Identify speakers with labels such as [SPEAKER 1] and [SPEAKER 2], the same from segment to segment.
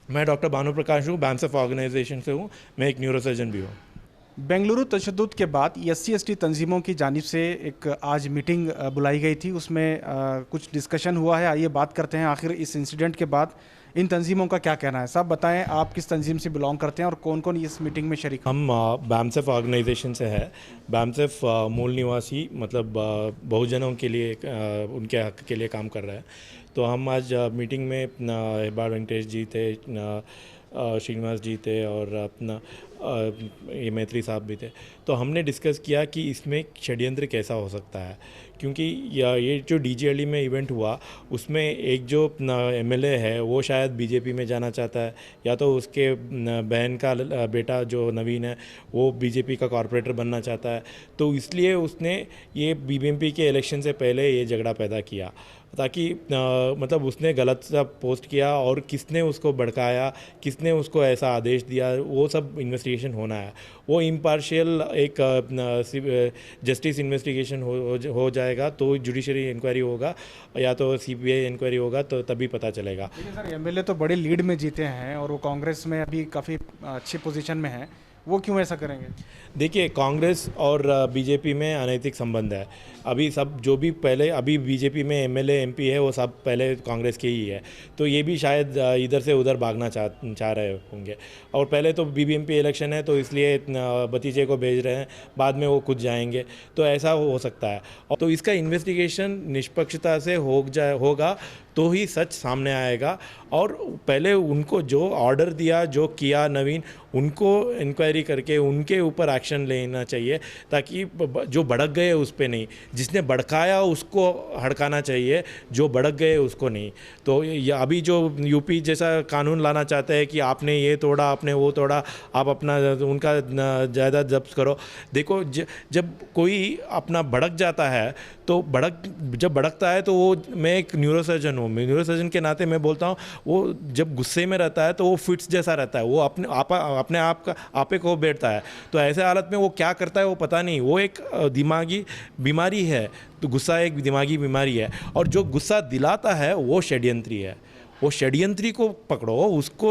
[SPEAKER 1] मैं डॉक्टर भानु प्रकाश हूँ, बैम्सफ ऑर्गेनाइजेशन से हूँ। मैं एक न्यूरोसर्जन भी हूँ।
[SPEAKER 2] बेंगलुरु तशद्दुद के बाद SC ST तंजीमों की जानिब से एक आज मीटिंग बुलाई गई थी। उसमें कुछ डिस्कशन हुआ है। आइए बात करते हैं आखिर इस इंसिडेंट के बाद इन तंजीमों का क्या कहना है। साहब बताएं, आप किस तंजीम से बिलोंग करते हैं और कौन कौन इस मीटिंग में शरीक हुए?
[SPEAKER 1] हम बैम्सफ ऑर्गेनाइजेशन से है। बैम्सफ मूल निवासी मतलब बहुजनों के लिए उनके हक के लिए काम कर रहा है। तो हम आज मीटिंग में हेबार वेंकटेश जी थे, श्रीनिवास जी थे और अपना ये मैत्री साहब भी थे। तो हमने डिस्कस किया कि इसमें षड्यंत्र कैसा हो सकता है, क्योंकि ये जो DGLE में इवेंट हुआ उसमें एक जो MLA है वो शायद बीजेपी में जाना चाहता है, या तो उसके बहन का बेटा जो नवीन है वो बीजेपी का कॉरपोरेटर बनना चाहता है। तो इसलिए उसने ये BBMP के इलेक्शन से पहले ये झगड़ा पैदा किया, ताकि मतलब उसने गलत सा पोस्ट किया और किसने उसको भड़काया, किसने उसको ऐसा आदेश दिया, वो सब इन्वेस्टिगेशन होना है। वो इम्पार्शियल एक जस्टिस इन्वेस्टिगेशन हो जाएगा तो जुडिशरी इंक्वायरी होगा, या तो CBI इंक्वायरी होगा, तो तभी पता चलेगा।
[SPEAKER 2] देखिए सर, MLA तो बड़े लीड में जीते हैं और वो कांग्रेस में अभी काफ़ी अच्छी पोजीशन में है। वो क्यों ऐसा करेंगे?
[SPEAKER 1] देखिए, कांग्रेस और बीजेपी में अनैतिक संबंध है। अभी सब जो भी पहले अभी बीजेपी में MLA MP है वो सब पहले कांग्रेस के ही है। तो ये भी शायद इधर से उधर भागना चाह रहे होंगे। और पहले तो BBMP इलेक्शन है तो इसलिए भतीजे को भेज रहे हैं, बाद में वो खुद जाएंगे। तो ऐसा हो सकता है। और तो इसका इन्वेस्टिगेशन निष्पक्षता से होगा तो ही सच सामने आएगा। और पहले उनको जो ऑर्डर दिया, जो किया नवीन, उनको इंक्वायरी करके उनके ऊपर एक्शन लेना चाहिए, ताकि जो भड़क गए उस पर नहीं, जिसने भड़काया उसको हड़काना चाहिए, जो भड़क गए उसको नहीं। तो ये अभी जो UP जैसा कानून लाना चाहते हैं कि आपने ये तोड़ा, आपने वो तोड़ा, आप अपना उनका जायदाद जब्त करो। देखो, जब कोई अपना भड़क जाता है तो जब भड़कता है तो वो, मैं एक न्यूरोसर्जन हूँ, न्यूरोसर्जन के नाते मैं बोलता हूँ, वो जब गुस्से में रहता है तो वो फिट्स जैसा रहता है, वो अपने आप का आपे को बैठता है। तो ऐसे हालत में वो क्या करता है वो पता नहीं, वो एक दिमागी बीमारी है। तो गुस्सा एक दिमागी बीमारी है, और जो गुस्सा दिलाता है वो षड्यंत्री है। वो षड्यंत्री को पकड़ो, उसको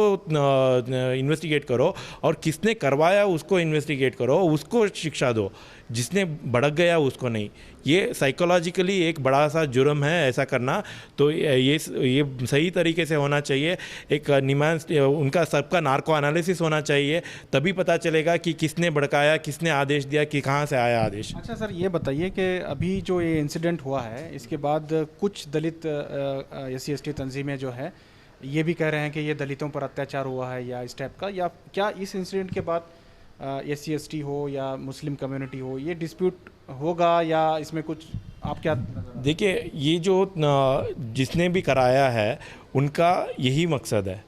[SPEAKER 1] इन्वेस्टिगेट करो, और किसने करवाया उसको इन्वेस्टिगेट करो, उसको शिक्षा दो, जिसने भड़क गया उसको नहीं। ये साइकोलॉजिकली एक बड़ा सा जुर्म है ऐसा करना। तो ये सही तरीके से होना चाहिए। एक निमांस उनका सबका नार्को एनालिसिस होना चाहिए, तभी पता चलेगा कि किसने भड़काया, किसने आदेश दिया, कि कहाँ से आया आदेश।
[SPEAKER 2] अच्छा सर, ये बताइए कि अभी जो ये इंसिडेंट हुआ है इसके बाद कुछ दलित SC ST तंजीमें जो है ये भी कह रहे हैं कि ये दलितों पर अत्याचार हुआ है या इस टाइप का, या क्या इस इंसिडेंट के बाद SC ST हो या मुस्लिम कम्युनिटी हो, ये डिस्प्यूट होगा, या इसमें कुछ आप क्या?
[SPEAKER 1] देखिए, ये जो जिसने भी कराया है उनका यही मकसद है,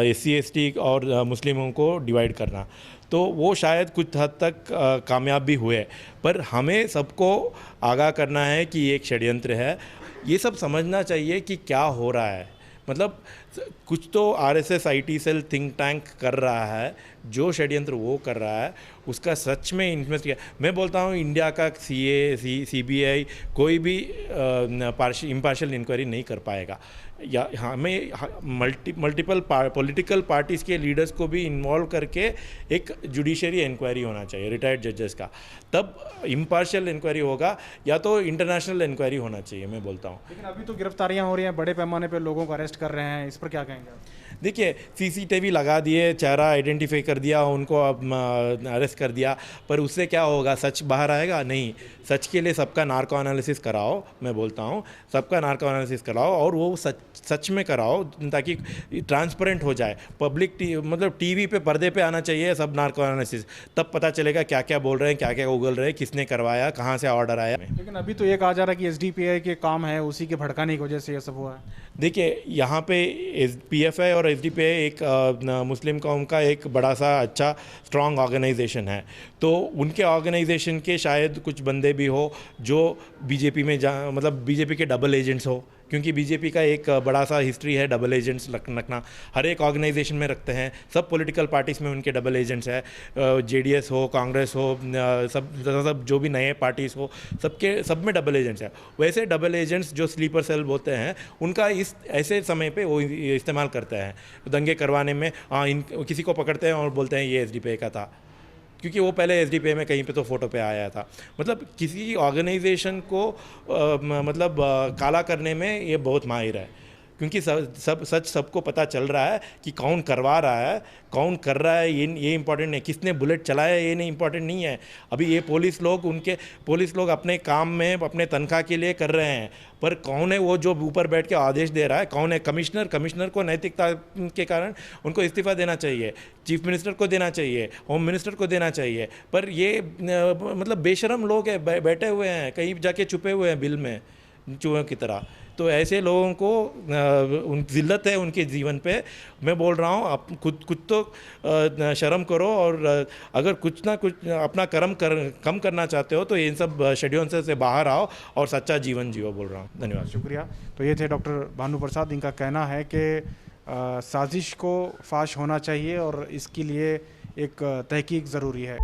[SPEAKER 1] SC ST और मुस्लिमों को डिवाइड करना। तो वो शायद कुछ हद तक कामयाब भी हुए, पर हमें सबको आगाह करना है कि ये एक षड्यंत्र है। ये सब समझना चाहिए कि क्या हो रहा है। मतलब कुछ तो RSS IT cell think tank कर रहा है, जो षड्यंत्र वो कर रहा है उसका सच में इन्वेस्टिगेशन, मैं बोलता हूँ इंडिया का CBI कोई भी इम्पार्शियल इंक्वायरी नहीं कर पाएगा। या हमें मल्टीपल पॉलिटिकल पार्टीज़ के लीडर्स को भी इन्वॉल्व करके एक जुडिशरी इंक्वायरी होना चाहिए, रिटायर्ड जजेस का, तब इम्पार्शियल इंक्वायरी होगा, या तो इंटरनेशनल इंक्वायरी होना चाहिए, मैं बोलता हूँ।
[SPEAKER 2] लेकिन अभी तो गिरफ्तारियां हो रही हैं, बड़े पैमाने पे लोगों को अरेस्ट कर रहे हैं, इस पर क्या कहेंगे आप?
[SPEAKER 1] देखिए, CCTV लगा दिए, चेहरा आइडेंटिफाई कर दिया, उनको अब अरेस्ट कर दिया, पर उससे क्या होगा? सच बाहर आएगा? नहीं। सच के लिए सबका नार्को एनालिसिस कराओ, मैं बोलता हूँ सबका नार्को एनालिसिस कराओ, और वो सच में कराओ, ताकि ट्रांसपेरेंट हो जाए। पब्लिक मतलब TV पे पर्दे पे आना चाहिए सब नार्को एनालिसिस, तब पता चलेगा क्या क्या बोल रहे हैं, क्या क्या उगल रहे हैं, किसने करवाया, कहाँ से ऑर्डर आया।
[SPEAKER 2] लेकिन अभी तो ये कहा जा रहा है कि SDPI के काम है, उसी के भड़काने की वजह से ये सब हुआ है।
[SPEAKER 1] देखिए, यहाँ पे PFI और SDPI एक मुस्लिम कौम का एक बड़ा सा अच्छा स्ट्रॉन्ग ऑर्गेनाइजेशन है। तो उनके ऑर्गेनाइजेशन के शायद कुछ बंदे भी हो जो बीजेपी में मतलब BJP के डबल एजेंट्स हो, क्योंकि बीजेपी का एक बड़ा सा हिस्ट्री है डबल एजेंट्स रखना, हर एक ऑर्गेनाइजेशन में रखते हैं, सब पॉलिटिकल पार्टीज़ में उनके डबल एजेंट्स है, जेडीएस हो, कांग्रेस हो, सब जो भी नए पार्टीज़ हो, सब में डबल एजेंट्स है। वैसे डबल एजेंट्स जो स्लीपर सेल बोलते हैं उनका इस ऐसे समय पे वो इस्तेमाल करते हैं दंगे करवाने में। किसी को पकड़ते हैं और बोलते हैं ये एसडीपीआई का था, क्योंकि वो पहले एसडीपीआई में कहीं पे तो फोटो पे आया था। मतलब किसी ऑर्गेनाइजेशन को काला करने में ये बहुत माहिर है, क्योंकि सब सच सबको पता चल रहा है कि कौन करवा रहा है, कौन कर रहा है, ये इंपॉर्टेंट नहीं, किसने बुलेट चलाया ये नहीं इंपॉर्टेंट नहीं है। अभी ये पुलिस लोग अपने काम में अपने तनख्वाह के लिए कर रहे हैं, पर कौन है वो जो ऊपर बैठ के आदेश दे रहा है, कौन है? कमिश्नर को नैतिकता के कारण उनको इस्तीफा देना चाहिए, चीफ मिनिस्टर को देना चाहिए, होम मिनिस्टर को देना चाहिए, पर ये मतलब बेशरम लोग हैं, बैठे हुए हैं कहीं जाके छुपे हुए हैं बिल में चूहों की तरह। तो ऐसे लोगों को उन जिल्लत है उनके जीवन पे। मैं बोल रहा हूँ आप खुद तो शर्म करो, और अगर कुछ ना कुछ अपना कम करना चाहते हो तो इन सब शेड्यूल से बाहर आओ और सच्चा जीवन जियो, बोल रहा हूँ। धन्यवाद,
[SPEAKER 2] शुक्रिया। तो ये थे डॉक्टर भानु प्रसाद। इनका कहना है कि साजिश को फाश होना चाहिए और इसके लिए एक तहकीक ज़रूरी है।